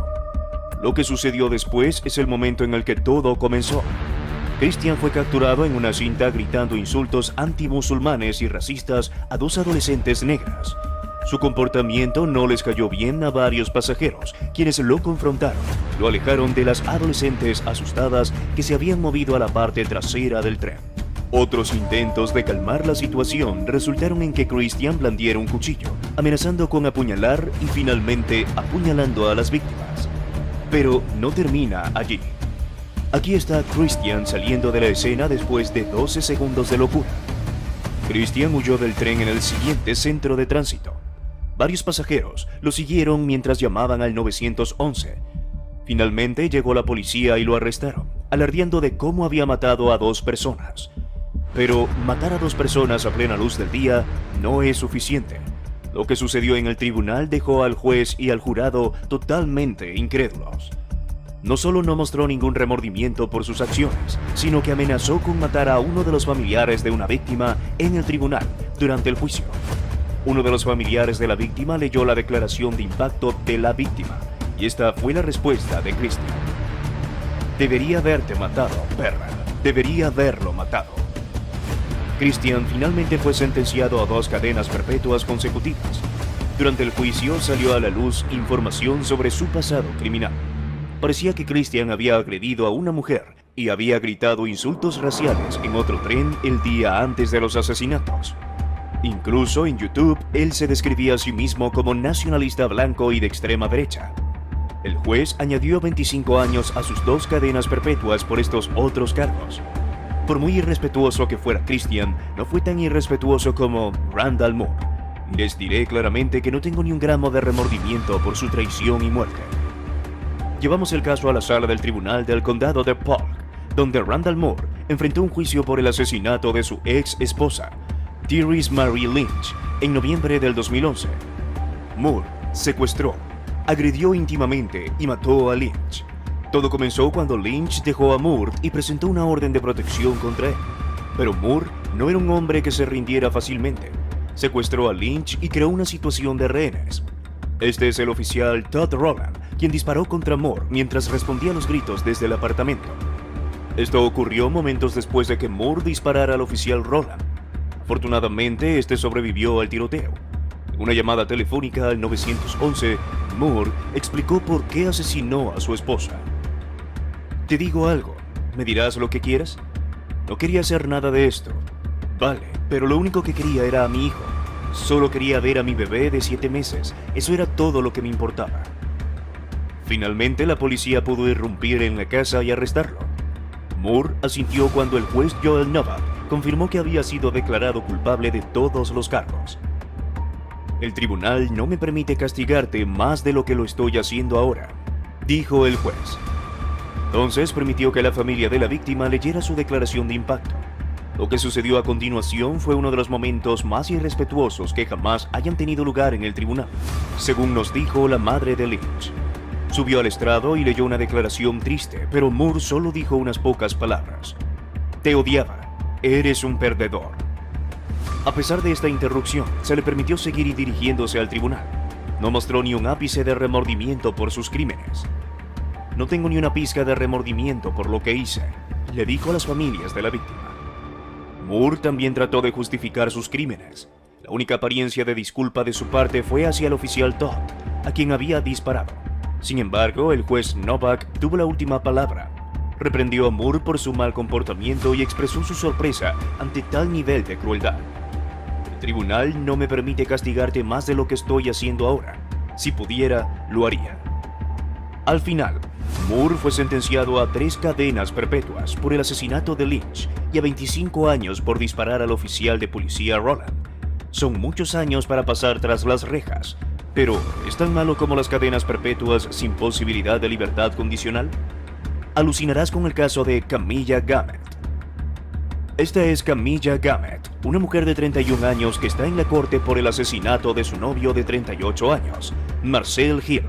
Lo que sucedió después es el momento en el que todo comenzó. Christian fue capturado en una cinta gritando insultos antimusulmanes y racistas a 2 adolescentes negras. Su comportamiento no les cayó bien a varios pasajeros, quienes lo confrontaron, lo alejaron de las adolescentes asustadas que se habían movido a la parte trasera del tren. Otros intentos de calmar la situación resultaron en que Christian blandiera un cuchillo, amenazando con apuñalar y finalmente apuñalando a las víctimas. Pero no termina allí. Aquí está Christian saliendo de la escena después de 12 segundos de locura. Christian huyó del tren en el siguiente centro de tránsito. Varios pasajeros lo siguieron mientras llamaban al 911. Finalmente llegó la policía y lo arrestaron, alardeando de cómo había matado a 2 personas. Pero matar a 2 personas a plena luz del día no es suficiente. Lo que sucedió en el tribunal dejó al juez y al jurado totalmente incrédulos. No solo no mostró ningún remordimiento por sus acciones, sino que amenazó con matar a uno de los familiares de una víctima en el tribunal durante el juicio. Uno de los familiares de la víctima leyó la declaración de impacto de la víctima, y esta fue la respuesta de Christian. Debería haberte matado, perra. Debería haberlo matado. Christian finalmente fue sentenciado a 2 cadenas perpetuas consecutivas. Durante el juicio salió a la luz información sobre su pasado criminal. Parecía que Christian había agredido a una mujer y había gritado insultos raciales en otro tren el día antes de los asesinatos. Incluso en YouTube, él se describía a sí mismo como nacionalista blanco y de extrema derecha. El juez añadió 25 años a sus 2 cadenas perpetuas por estos otros cargos. Por muy irrespetuoso que fuera Christian, no fue tan irrespetuoso como Randall Moore. Les diré claramente que no tengo ni un gramo de remordimiento por su traición y muerte. Llevamos el caso a la sala del tribunal del condado de Polk, donde Randall Moore enfrentó un juicio por el asesinato de su ex esposa, Therese Marie Lynch, en noviembre del 2011. Moore secuestró, agredió íntimamente y mató a Lynch. Todo comenzó cuando Lynch dejó a Moore y presentó una orden de protección contra él. Pero Moore no era un hombre que se rindiera fácilmente. Secuestró a Lynch y creó una situación de rehenes. Este es el oficial Todd Rowland, quien disparó contra Moore mientras respondía a los gritos desde el apartamento. Esto ocurrió momentos después de que Moore disparara al oficial Rowland. Afortunadamente, este sobrevivió al tiroteo. En una llamada telefónica al 911, Moore explicó por qué asesinó a su esposa. Te digo algo, ¿me dirás lo que quieras? No quería hacer nada de esto. Vale, pero lo único que quería era a mi hijo. Solo quería ver a mi bebé de 7 meses. Eso era todo lo que me importaba. Finalmente, la policía pudo irrumpir en la casa y arrestarlo. Moore asintió cuando el juez Joel Novak confirmó que había sido declarado culpable de todos los cargos. El tribunal no me permite castigarte más de lo que lo estoy haciendo ahora, dijo el juez. Entonces permitió que la familia de la víctima leyera su declaración de impacto. Lo que sucedió a continuación fue uno de los momentos más irrespetuosos que jamás hayan tenido lugar en el tribunal, según nos dijo la madre de Lynch. Subió al estrado y leyó una declaración triste, pero Moore solo dijo unas pocas palabras. Te odiaba. Eres un perdedor. A pesar de esta interrupción, se le permitió seguir y dirigiéndose al tribunal. No mostró ni un ápice de remordimiento por sus crímenes. No tengo ni una pizca de remordimiento por lo que hice, le dijo a las familias de la víctima. Moore también trató de justificar sus crímenes. La única apariencia de disculpa de su parte fue hacia el oficial Todd, a quien había disparado. Sin embargo, el juez Novak tuvo la última palabra. Reprendió a Moore por su mal comportamiento y expresó su sorpresa ante tal nivel de crueldad. El tribunal no me permite castigarte más de lo que estoy haciendo ahora. Si pudiera, lo haría. Al final, Moore fue sentenciado a 3 cadenas perpetuas por el asesinato de Lynch y a 25 años por disparar al oficial de policía Rowland. Son muchos años para pasar tras las rejas, pero ¿es tan malo como las cadenas perpetuas sin posibilidad de libertad condicional? Alucinarás con el caso de Camilla Gamet. Esta es Camilla Gamet, una mujer de 31 años que está en la corte por el asesinato de su novio de 38 años, Marcel Hill.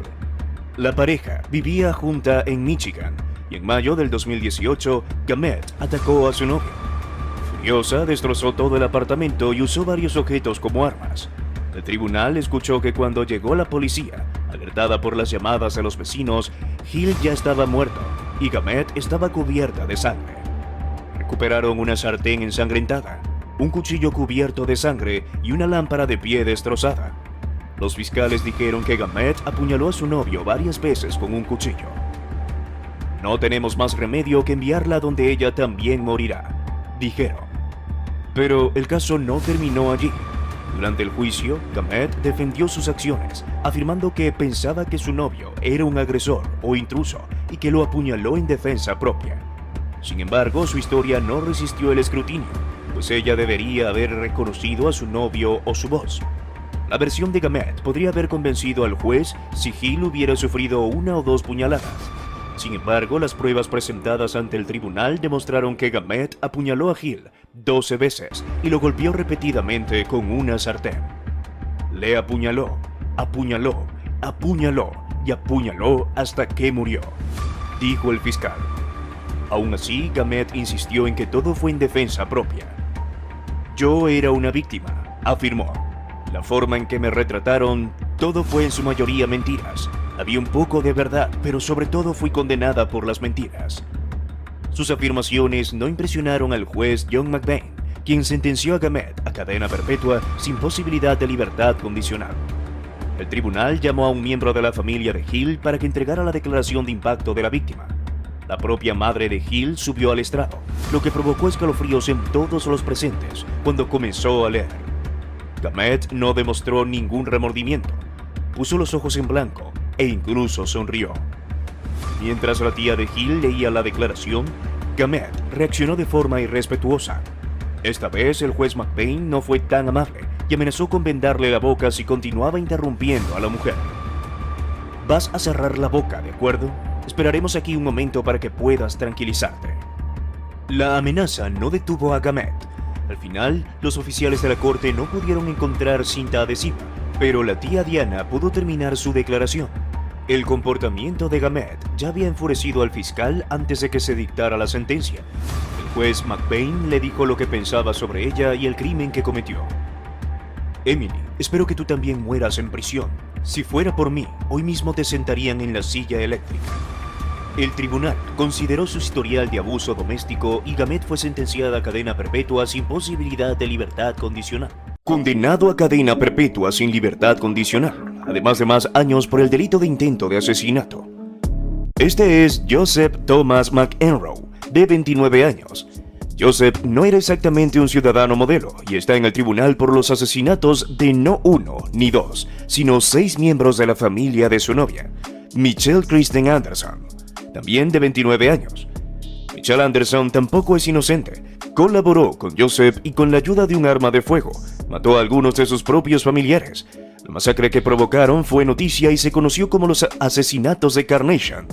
La pareja vivía junta en Michigan y en mayo del 2018, Gamet atacó a su novio. Furiosa, destrozó todo el apartamento y usó varios objetos como armas. El tribunal escuchó que cuando llegó la policía, alertada por las llamadas de los vecinos, Hill ya estaba muerto y Gamet estaba cubierta de sangre. Recuperaron una sartén ensangrentada, un cuchillo cubierto de sangre y una lámpara de pie destrozada. Los fiscales dijeron que Gamet apuñaló a su novio varias veces con un cuchillo. No tenemos más remedio que enviarla donde ella también morirá, dijeron. Pero el caso no terminó allí. Durante el juicio, Gamet defendió sus acciones, afirmando que pensaba que su novio era un agresor o intruso y que lo apuñaló en defensa propia. Sin embargo, su historia no resistió el escrutinio, pues ella debería haber reconocido a su novio o su voz. La versión de Gamet podría haber convencido al juez si Hill hubiera sufrido 1 o 2 puñaladas. Sin embargo, las pruebas presentadas ante el tribunal demostraron que Gamet apuñaló a Hill 12 veces y lo golpeó repetidamente con una sartén. Le apuñaló, apuñaló, apuñaló y apuñaló hasta que murió, dijo el fiscal. Aún así, Gamet insistió en que todo fue en defensa propia. Yo era una víctima, afirmó. La forma en que me retrataron, todo fue en su mayoría mentiras. Había un poco de verdad, pero sobre todo fui condenada por las mentiras. Sus afirmaciones no impresionaron al juez John McBain, quien sentenció a Gamet a cadena perpetua sin posibilidad de libertad condicional. El tribunal llamó a un miembro de la familia de Hill para que entregara la declaración de impacto de la víctima. La propia madre de Hill subió al estrado, lo que provocó escalofríos en todos los presentes cuando comenzó a leer. Gamet no demostró ningún remordimiento, puso los ojos en blanco e incluso sonrió. Mientras la tía de Hill leía la declaración, Gamet reaccionó de forma irrespetuosa. Esta vez el juez McBain no fue tan amable y amenazó con vendarle la boca si continuaba interrumpiendo a la mujer. Vas a cerrar la boca, ¿de acuerdo? Esperaremos aquí un momento para que puedas tranquilizarte. La amenaza no detuvo a Gamet. Al final, los oficiales de la corte no pudieron encontrar cinta adhesiva, pero la tía Diana pudo terminar su declaración. El comportamiento de Gamet ya había enfurecido al fiscal antes de que se dictara la sentencia. El juez McBain le dijo lo que pensaba sobre ella y el crimen que cometió. Emily, espero que tú también mueras en prisión. Si fuera por mí, hoy mismo te sentarían en la silla eléctrica. El tribunal consideró su historial de abuso doméstico y Gamet fue sentenciada a cadena perpetua sin posibilidad de libertad condicional. Condenado a cadena perpetua sin libertad condicional, además de más años por el delito de intento de asesinato. Este es Joseph Thomas McEnroe, de 29 años. Joseph no era exactamente un ciudadano modelo y está en el tribunal por los asesinatos de no 1 ni 2, sino 6 miembros de la familia de su novia, Michelle Kristen Anderson, también de 29 años. Michelle Anderson tampoco es inocente. Colaboró con Joseph y con la ayuda de un arma de fuego mató a algunos de sus propios familiares. La masacre que provocaron fue noticia y se conoció como los asesinatos de Carnation.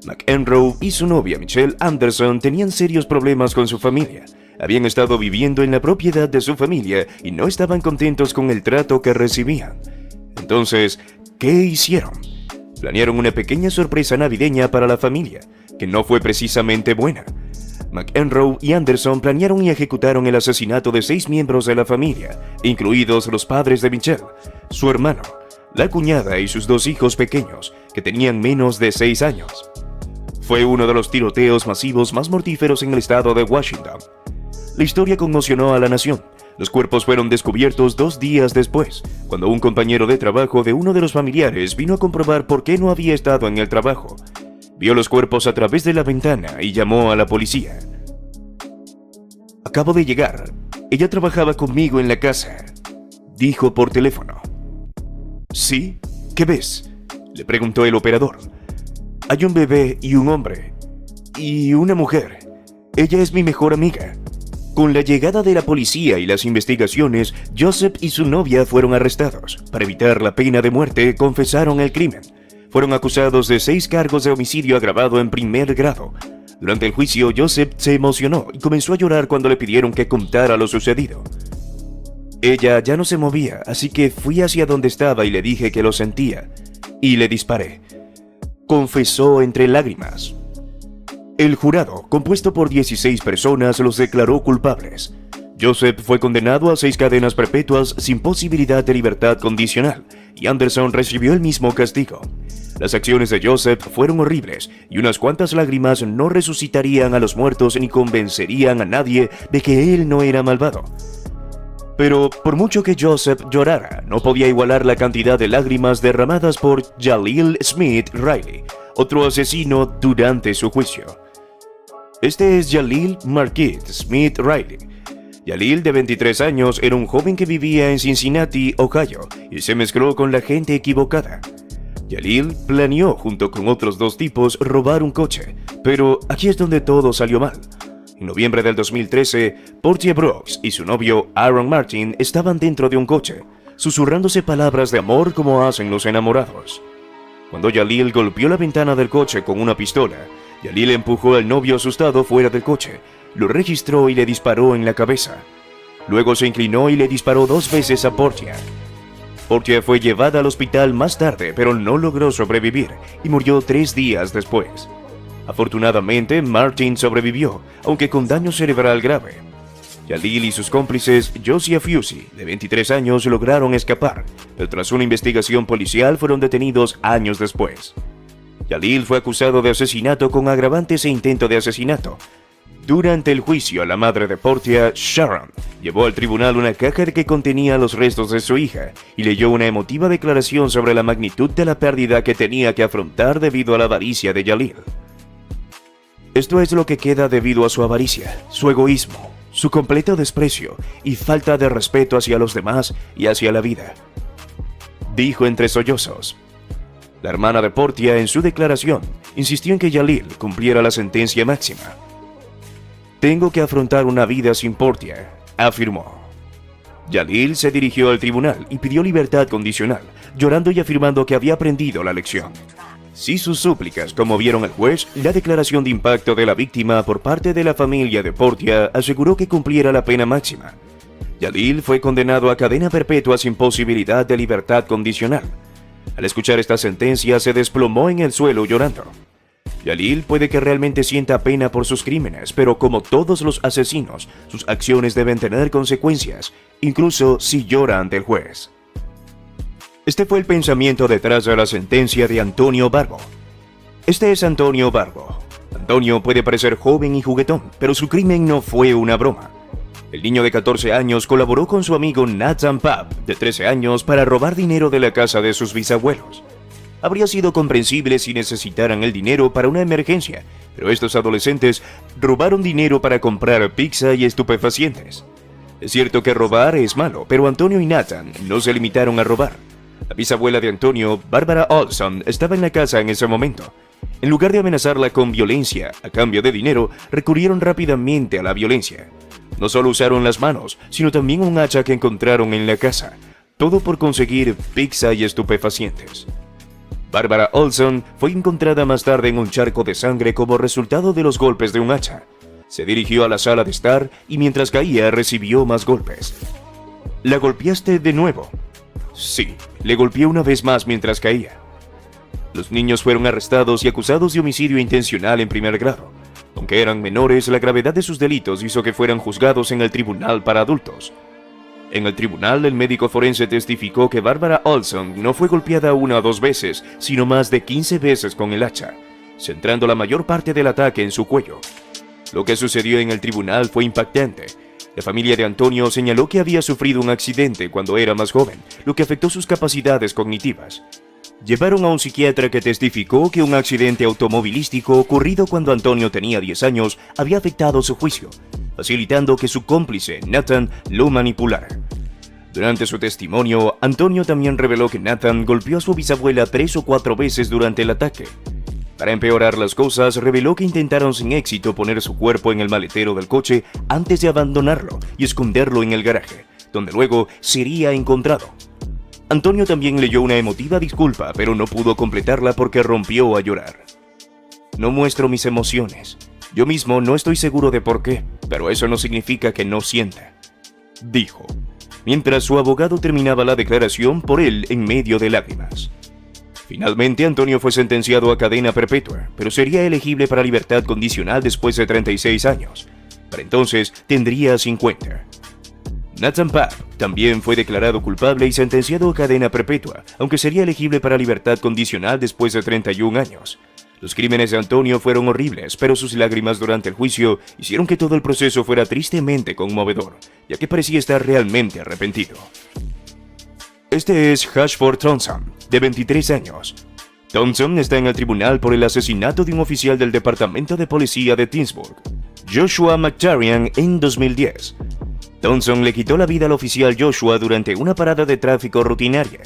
McEnroe y su novia Michelle Anderson tenían serios problemas con su familia. Habían estado viviendo en la propiedad de su familia y no estaban contentos con el trato que recibían. Entonces, ¿qué hicieron? Planearon una pequeña sorpresa navideña para la familia, que no fue precisamente buena. McEnroe y Anderson planearon y ejecutaron el asesinato de 6 miembros de la familia, incluidos los padres de Michelle, su hermano, la cuñada y sus 2 hijos pequeños, que tenían menos de 6 años. Fue uno de los tiroteos masivos más mortíferos en el estado de Washington. La historia conmocionó a la nación. Los cuerpos fueron descubiertos 2 días después, cuando un compañero de trabajo de uno de los familiares vino a comprobar por qué no había estado en el trabajo. Vio los cuerpos a través de la ventana y llamó a la policía. Acabo de llegar. Ella trabajaba conmigo en la casa, dijo por teléfono. ¿Sí? ¿Qué ves?, le preguntó el operador. Hay un bebé y un hombre. Y una mujer. Ella es mi mejor amiga. Con la llegada de la policía y las investigaciones, Joseph y su novia fueron arrestados. Para evitar la pena de muerte, confesaron el crimen. Fueron acusados de 6 cargos de homicidio agravado en primer grado. Durante el juicio, Joseph se emocionó y comenzó a llorar cuando le pidieron que contara lo sucedido. Ella ya no se movía, así que fui hacia donde estaba y le dije que lo sentía. Y le disparé. Confesó entre lágrimas. El jurado, compuesto por 16 personas, los declaró culpables. Joseph fue condenado a 6 cadenas perpetuas sin posibilidad de libertad condicional, y Anderson recibió el mismo castigo. Las acciones de Joseph fueron horribles, y unas cuantas lágrimas no resucitarían a los muertos ni convencerían a nadie de que él no era malvado. Pero por mucho que Joseph llorara, no podía igualar la cantidad de lágrimas derramadas por Jaleel Smith Riley, otro asesino durante su juicio. Este es Jaleel Marquette Smith Riley. Jalil, de 23 años, era un joven que vivía en Cincinnati, Ohio, y se mezcló con la gente equivocada. Jalil planeó, junto con otros 2 tipos, robar un coche, pero aquí es donde todo salió mal. En noviembre del 2013, Portia Brooks y su novio Aaron Martin estaban dentro de un coche, susurrándose palabras de amor como hacen los enamorados. Cuando Jalil golpeó la ventana del coche con una pistola, Jalil empujó al novio asustado fuera del coche, lo registró y le disparó en la cabeza. Luego se inclinó y le disparó 2 veces a Portia. Portia fue llevada al hospital más tarde, pero no logró sobrevivir y murió 3 días después. Afortunadamente, Martin sobrevivió, aunque con daño cerebral grave. Jalil y sus cómplices, Josiah Fusey, de 23 años, lograron escapar, pero tras una investigación policial fueron detenidos años después. Jalil fue acusado de asesinato con agravantes e intento de asesinato. Durante el juicio, la madre de Portia, Sharon, llevó al tribunal una caja que contenía los restos de su hija y leyó una emotiva declaración sobre la magnitud de la pérdida que tenía que afrontar debido a la avaricia de Jalil. Esto es lo que queda debido a su avaricia, su egoísmo, su completo desprecio y falta de respeto hacia los demás y hacia la vida, dijo entre sollozos. La hermana de Portia, en su declaración, insistió en que Jalil cumpliera la sentencia máxima. «Tengo que afrontar una vida sin Portia», afirmó. Jalil se dirigió al tribunal y pidió libertad condicional, llorando y afirmando que había aprendido la lección. Si sus súplicas conmovieron al juez, la declaración de impacto de la víctima por parte de la familia de Portia aseguró que cumpliera la pena máxima. Jalil fue condenado a cadena perpetua sin posibilidad de libertad condicional. Al escuchar esta sentencia, se desplomó en el suelo llorando. Jalil puede que realmente sienta pena por sus crímenes, pero como todos los asesinos, sus acciones deben tener consecuencias, incluso si llora ante el juez. Este fue el pensamiento detrás de la sentencia de Antonio Barbo. Este es Antonio Barbo. Antonio puede parecer joven y juguetón, pero su crimen no fue una broma. El niño de 14 años colaboró con su amigo Nathan Papp, de 13 años, para robar dinero de la casa de sus bisabuelos. Habría sido comprensible si necesitaran el dinero para una emergencia, pero estos adolescentes robaron dinero para comprar pizza y estupefacientes. Es cierto que robar es malo, pero Antonio y Nathan no se limitaron a robar. La bisabuela de Antonio, Barbara Olson, estaba en la casa en ese momento. En lugar de amenazarla con violencia a cambio de dinero, recurrieron rápidamente a la violencia. No solo usaron las manos, sino también un hacha que encontraron en la casa, todo por conseguir pizza y estupefacientes. Barbara Olson fue encontrada más tarde en un charco de sangre como resultado de los golpes de un hacha. Se dirigió a la sala de estar y mientras caía recibió más golpes. ¿La golpeaste de nuevo? Sí, le golpeé una vez más mientras caía. Los niños fueron arrestados y acusados de homicidio intencional en primer grado. Aunque eran menores, la gravedad de sus delitos hizo que fueran juzgados en el tribunal para adultos. En el tribunal, el médico forense testificó que Barbara Olson no fue golpeada 1 o 2 veces, sino más de 15 veces con el hacha, centrando la mayor parte del ataque en su cuello. Lo que sucedió en el tribunal fue impactante. La familia de Antonio señaló que había sufrido un accidente cuando era más joven, lo que afectó sus capacidades cognitivas. Llevaron a un psiquiatra que testificó que un accidente automovilístico ocurrido cuando Antonio tenía 10 años había afectado su juicio, facilitando que su cómplice, Nathan, lo manipulara. Durante su testimonio, Antonio también reveló que Nathan golpeó a su bisabuela 3 o 4 veces durante el ataque. Para empeorar las cosas, reveló que intentaron sin éxito poner su cuerpo en el maletero del coche antes de abandonarlo y esconderlo en el garaje, donde luego sería encontrado. Antonio también leyó una emotiva disculpa, pero no pudo completarla porque rompió a llorar. No muestro mis emociones. Yo mismo no estoy seguro de por qué, pero eso no significa que no sienta, dijo, mientras su abogado terminaba la declaración por él en medio de lágrimas. Finalmente, Antonio fue sentenciado a cadena perpetua, pero sería elegible para libertad condicional después de 36 años. Para entonces, tendría 50. Nathan Papp también fue declarado culpable y sentenciado a cadena perpetua, aunque sería elegible para libertad condicional después de 31 años. Los crímenes de Antonio fueron horribles, pero sus lágrimas durante el juicio hicieron que todo el proceso fuera tristemente conmovedor, ya que parecía estar realmente arrepentido. Este es Hashford Thompson, de 23 años. Thompson está en el tribunal por el asesinato de un oficial del Departamento de Policía de Tinsburg, Joshua McTarian, en 2010. Thompson le quitó la vida al oficial Joshua durante una parada de tráfico rutinaria.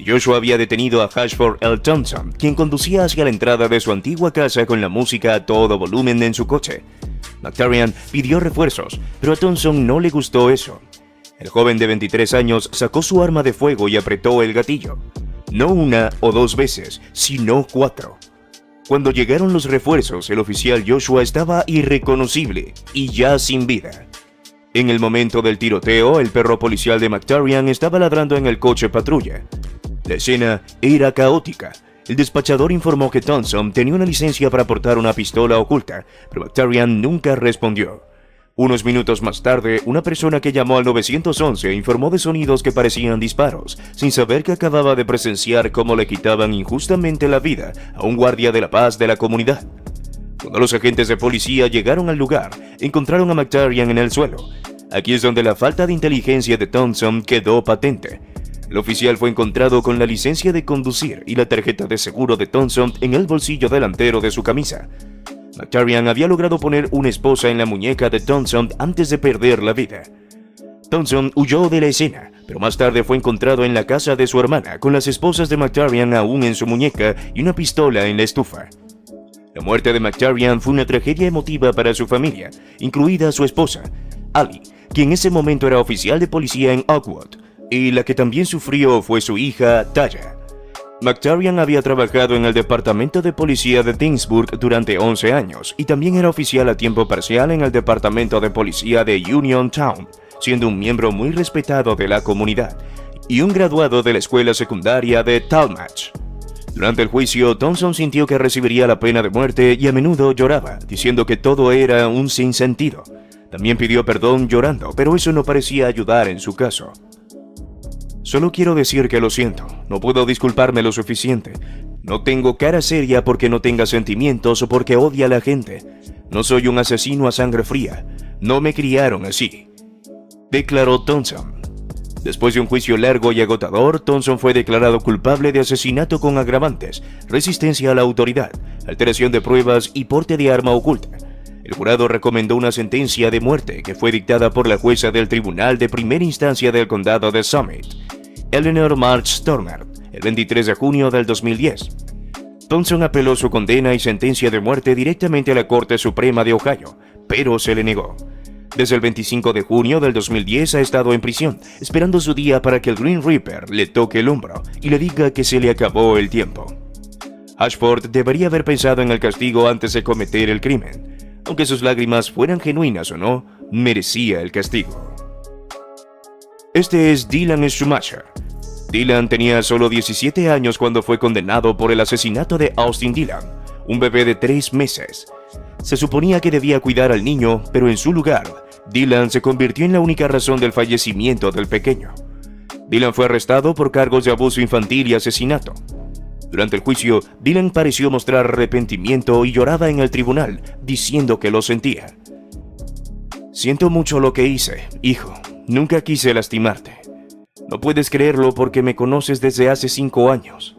Joshua había detenido a Ashford L. Thompson, quien conducía hacia la entrada de su antigua casa con la música a todo volumen en su coche. McTarrian pidió refuerzos, pero a Thompson no le gustó eso. El joven de 23 años sacó su arma de fuego y apretó el gatillo. No una o dos veces, sino 4. Cuando llegaron los refuerzos, el oficial Joshua estaba irreconocible y ya sin vida. En el momento del tiroteo, el perro policial de McTarrian estaba ladrando en el coche patrulla. La escena era caótica. El despachador informó que Thompson tenía una licencia para portar una pistola oculta, pero McTarrian nunca respondió. Unos minutos más tarde, una persona que llamó al 911 informó de sonidos que parecían disparos, sin saber que acababa de presenciar cómo le quitaban injustamente la vida a un guardia de la paz de la comunidad. Cuando los agentes de policía llegaron al lugar, encontraron a McTarrian en el suelo. Aquí es donde la falta de inteligencia de Thompson quedó patente. El oficial fue encontrado con la licencia de conducir y la tarjeta de seguro de Thompson en el bolsillo delantero de su camisa. McTarrian había logrado poner una esposa en la muñeca de Thompson antes de perder la vida. Thompson huyó de la escena, pero más tarde fue encontrado en la casa de su hermana con las esposas de McTarrian aún en su muñeca y una pistola en la estufa. La muerte de McTarrian fue una tragedia emotiva para su familia, incluida su esposa, Ali, quien en ese momento era oficial de policía en Oakwood, y la que también sufrió fue su hija, Taya. McTarrian había trabajado en el departamento de policía de Tingsburg durante 11 años y también era oficial a tiempo parcial en el departamento de policía de Uniontown, siendo un miembro muy respetado de la comunidad y un graduado de la escuela secundaria de Talmadge. Durante el juicio, Thompson sintió que recibiría la pena de muerte y a menudo lloraba, diciendo que todo era un sinsentido. También pidió perdón llorando, pero eso no parecía ayudar en su caso. Solo quiero decir que lo siento, no puedo disculparme lo suficiente. No tengo cara seria porque no tenga sentimientos o porque odie a la gente. No soy un asesino a sangre fría, no me criaron así, declaró Thompson. Después de un juicio largo y agotador, Thompson fue declarado culpable de asesinato con agravantes, resistencia a la autoridad, alteración de pruebas y porte de arma oculta. El jurado recomendó una sentencia de muerte que fue dictada por la jueza del Tribunal de Primera Instancia del Condado de Summit, Eleanor March Stormer, el 23 de junio del 2010. Thompson apeló su condena y sentencia de muerte directamente a la Corte Suprema de Ohio, pero se le negó. Desde el 25 de junio del 2010 ha estado en prisión, esperando su día para que el Green Reaper le toque el hombro y le diga que se le acabó el tiempo. Ashford debería haber pensado en el castigo antes de cometer el crimen. Aunque sus lágrimas fueran genuinas o no, merecía el castigo. Este es Dylan Schumacher. Dylan tenía solo 17 años cuando fue condenado por el asesinato de Austin Dillon, un bebé de 3 meses. Se suponía que debía cuidar al niño, pero en su lugar, Dylan se convirtió en la única razón del fallecimiento del pequeño. Dylan fue arrestado por cargos de abuso infantil y asesinato. Durante el juicio, Dylan pareció mostrar arrepentimiento y lloraba en el tribunal, diciendo que lo sentía. Siento mucho lo que hice, hijo. Nunca quise lastimarte. No puedes creerlo porque me conoces desde hace 5 años.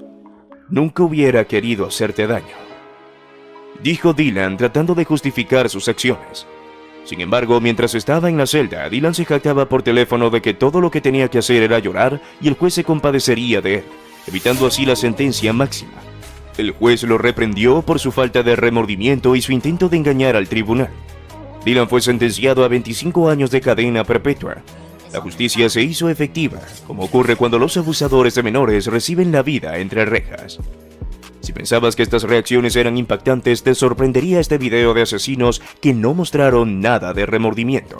Nunca hubiera querido hacerte daño, dijo Dylan tratando de justificar sus acciones. Sin embargo, mientras estaba en la celda, Dylan se jactaba por teléfono de que todo lo que tenía que hacer era llorar y el juez se compadecería de él, evitando así la sentencia máxima. El juez lo reprendió por su falta de remordimiento y su intento de engañar al tribunal. Dylan fue sentenciado a 25 años de cadena perpetua. La justicia se hizo efectiva, como ocurre cuando los abusadores de menores reciben la vida entre rejas. Si pensabas que estas reacciones eran impactantes, te sorprendería este video de asesinos que no mostraron nada de remordimiento.